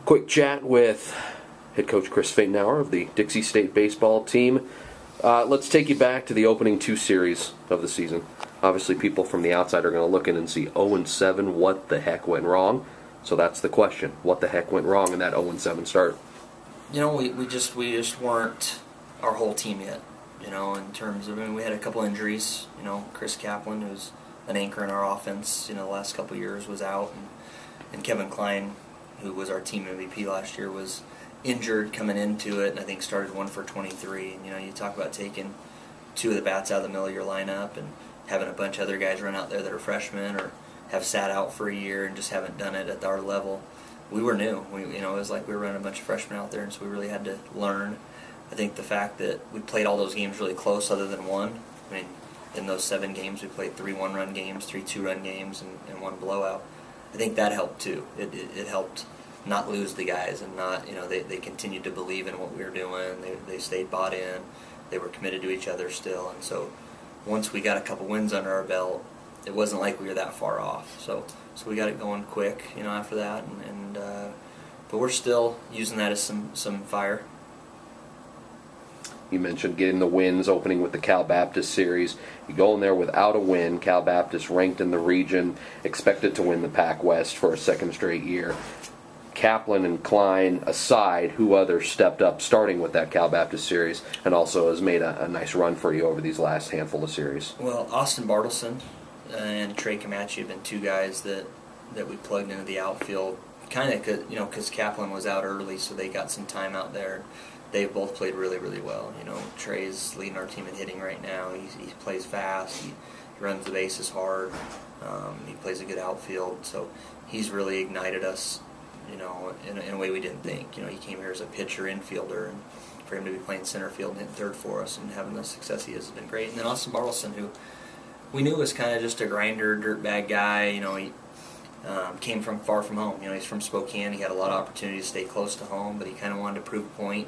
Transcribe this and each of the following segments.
Quick chat with head coach Chris Pfatenhauer of the Dixie State baseball team. Let's take you back to the opening two series of the season. Obviously, people from the outside are going to look in and see 0-7. What the heck went wrong? So that's the question. What the heck went wrong in that 0-7 start? You know, we just weren't our whole team yet. You know, in terms of, we had a couple injuries. You know, Chris Kaplan, who's an anchor in our offense, the last couple of years was out, and Kevin Klein, who was our team MVP last year, was injured coming into it, and I think started 1 for 23. And you talk about taking two of the bats out of the middle of your lineup and having a bunch of other guys run out there that are freshmen or have sat out for a year and just haven't done it at our level. We were new. It was like we were running a bunch of freshmen out there, and so we really had to learn. I think the fact that we played all those games really close other than one. In those 7 games, we played 3 one-run games, 3 two-run games, and 1 blowout. I think that helped too. It helped not lose the guys, and not, they continued to believe in what we were doing. They stayed bought in. They were committed to each other still, and so once we got a couple wins under our belt, it wasn't like we were that far off. So we got it going quick, after that, but we're still using that as some fire. You mentioned getting the wins, opening with the Cal Baptist series. You go in there without a win. Cal Baptist ranked in the region, expected to win the Pac West for a second straight year. Kaplan and Klein aside, who others stepped up starting with that Cal Baptist series and also has made a nice run for you over these last handful of series? Well, Austin Bartleson and Trey Comanche have been 2 guys that we plugged into the outfield, kind of because Kaplan was out early, so they got some time out there. They've both played really, really well. Trey's leading our team in hitting right now. He plays fast. He runs the bases hard. He plays a good outfield. So he's really ignited us, in a way we didn't think. He came here as a pitcher, infielder, and for him to be playing center field and hitting third for us and having the success he has been great. And then Austin Bartleson, who we knew was kind of just a grinder, dirtbag guy. He came from far from home. He's from Spokane. He had a lot of opportunity to stay close to home, but he kind of wanted to prove a point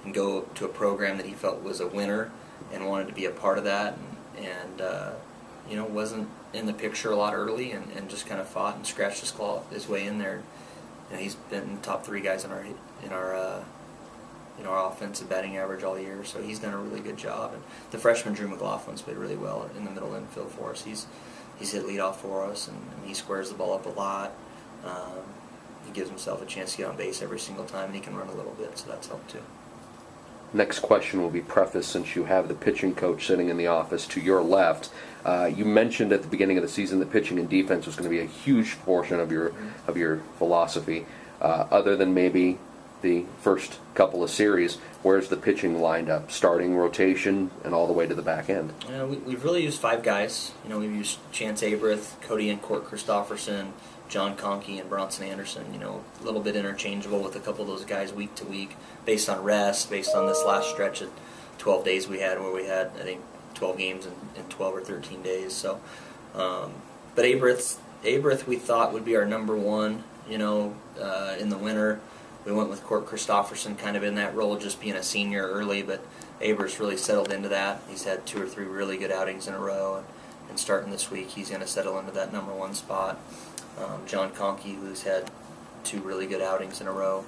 and go to a program that he felt was a winner and wanted to be a part of that, and wasn't in the picture a lot early, and just kind of fought and scratched his way in there. He's been top 3 guys in our offensive batting average all year, so he's done a really good job. And the freshman Drew McLaughlin's played really well in the middle infield for us. He's hit leadoff for us, and he squares the ball up a lot. He gives himself a chance to get on base every single time, and he can run a little bit, so that's helped too. Next question will be prefaced since you have the pitching coach sitting in the office to your left. You mentioned at the beginning of the season that pitching and defense was going to be a huge portion of your philosophy. Other than maybe the first couple of series, where's the pitching lined up? Starting, rotation, and all the way to the back end? We've really used 5 guys. We've used Chance Abreth, Cody and Court Christofferson, John Conkey, and Bronson Anderson. A little bit interchangeable with a couple of those guys week to week, based on rest, based on this last stretch of 12 days we had, where we had, I think, 12 games in 12 or 13 days. So, but Abreth we thought would be our number 1. In the winter, we went with Court Christofferson kind of in that role, just being a senior early, but Abreth really settled into that. He's had 2 or 3 really good outings in a row, and starting this week, he's going to settle into that number 1 spot. John Conkey, who's had 2 really good outings in a row,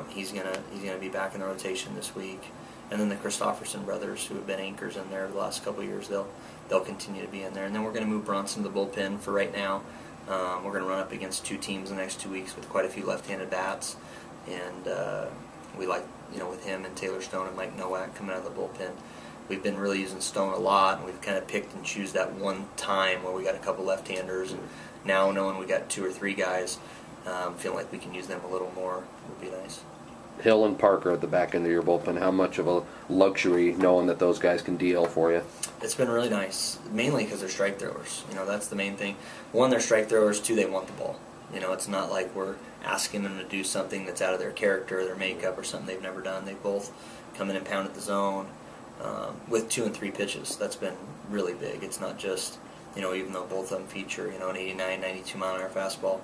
he's gonna be back in the rotation this week. And then the Christofferson brothers, who have been anchors in there the last couple of years, they'll continue to be in there. And then we're going to move Bronson to the bullpen for right now. We're going to run up against 2 teams in the next 2 weeks with quite a few left-handed bats, and we like, with him and Taylor Stone and Mike Nowak coming out of the bullpen. We've been really using Stone a lot, and we've kind of picked and choose that one time where we got a couple left-handers, and now knowing we got 2 or 3 guys, feeling like we can use them a little more would be nice. Hill and Parker at the back end of your bullpen, how much of a luxury knowing that those guys can deal for you? It's been really nice, mainly because they're strike throwers. That's the main thing. 1, they're strike throwers. 2, they want the ball. It's not like we're asking them to do something that's out of their character or their makeup or something they've never done. They both come in and pound at the zone with 2 and 3 pitches. That's been really big. It's not just, even though both of them feature, an 89, 92 mile an hour fastball,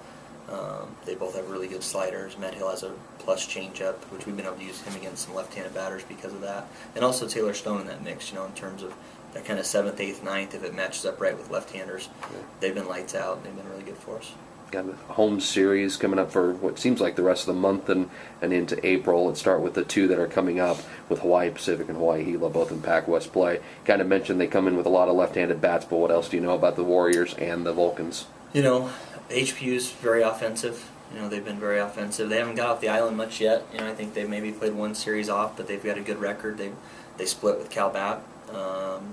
they both have really good sliders. Matt Hill has a plus changeup, which we've been able to use him against some left-handed batters because of that. And also Taylor Stone in that mix, in terms of that kind of 7th, 8th, 9th, if it matches up right with left-handers. Yeah. They've been lights out, and they've been really good for us. got a home series coming up for what seems like the rest of the month and into April. Let's start with the two that are coming up with Hawaii Pacific and Hawaii Gila, both in Pac West play. Kind of mentioned they come in with a lot of left-handed bats, but what else do you know about the Warriors and the Vulcans? You know, HPU's very offensive. You know, they've been very offensive. They haven't got off the island much yet. You know, I think they've maybe played one series off, but they've got a good record. They split with Cal Bat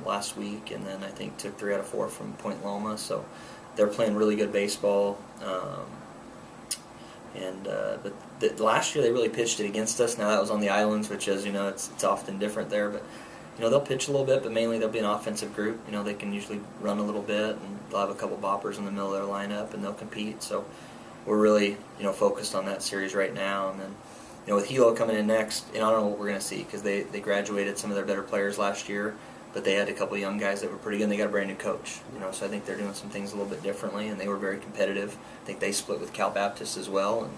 last week, and then I think took 3 out of 4 from Point Loma. So they're playing really good baseball. But last year they really pitched it against us. Now that was on the islands, which is, you know, it's often different there. But you know, they'll pitch a little bit, but mainly they'll be an offensive group. You know, they can usually run a little bit, and they'll have a couple boppers in the middle of their lineup, and they'll compete. So we're really, you know, focused on that series right now. And then, you know, with Hilo coming in next, you know, I don't know what we're going to see because they graduated some of their better players last year, but they had a couple of young guys that were pretty good, and they got a brand new coach. You know, so I think they're doing some things a little bit differently, and they were very competitive. I think they split with Cal Baptist as well, and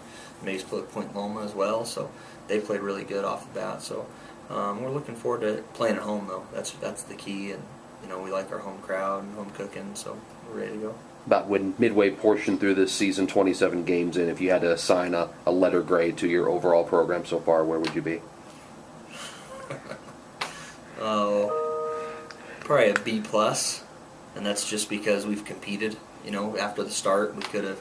maybe split with Point Loma as well. So they played really good off the bat. So we're looking forward to playing at home, though. That's the key, and you know, we like our home crowd and home cooking, so we're ready to go. About when midway portion through this season, 27 games in, if you had to assign a letter grade to your overall program so far, where would you be? Probably a B plus, and that's just because we've competed. You know, after the start, we could have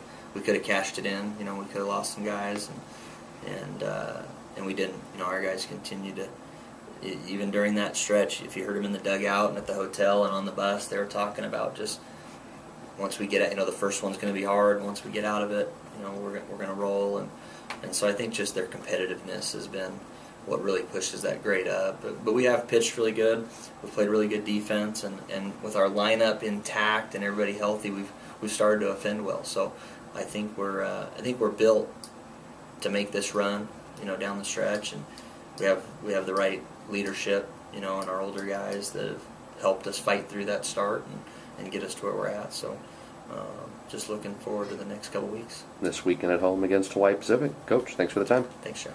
cashed it in. You know, we could have lost some guys, and we didn't. You know, our guys continued to. Even during that stretch, if you heard them in the dugout and at the hotel and on the bus, they were talking about just once we get out, you know, the first one's going to be hard. Once we get out of it, you know, we're going to roll, and so I think just their competitiveness has been what really pushes that grade up. But we have pitched really good. We've played really good defense, and with our lineup intact and everybody healthy, we've started to offend well. So I think we're built to make this run, you know, down the stretch, and we have the right leadership, you know, and our older guys that have helped us fight through that start and get us to where we're at. So just looking forward to the next couple weeks. This weekend at home against Hawaii Pacific. Coach, thanks for the time. Thanks, Jeff.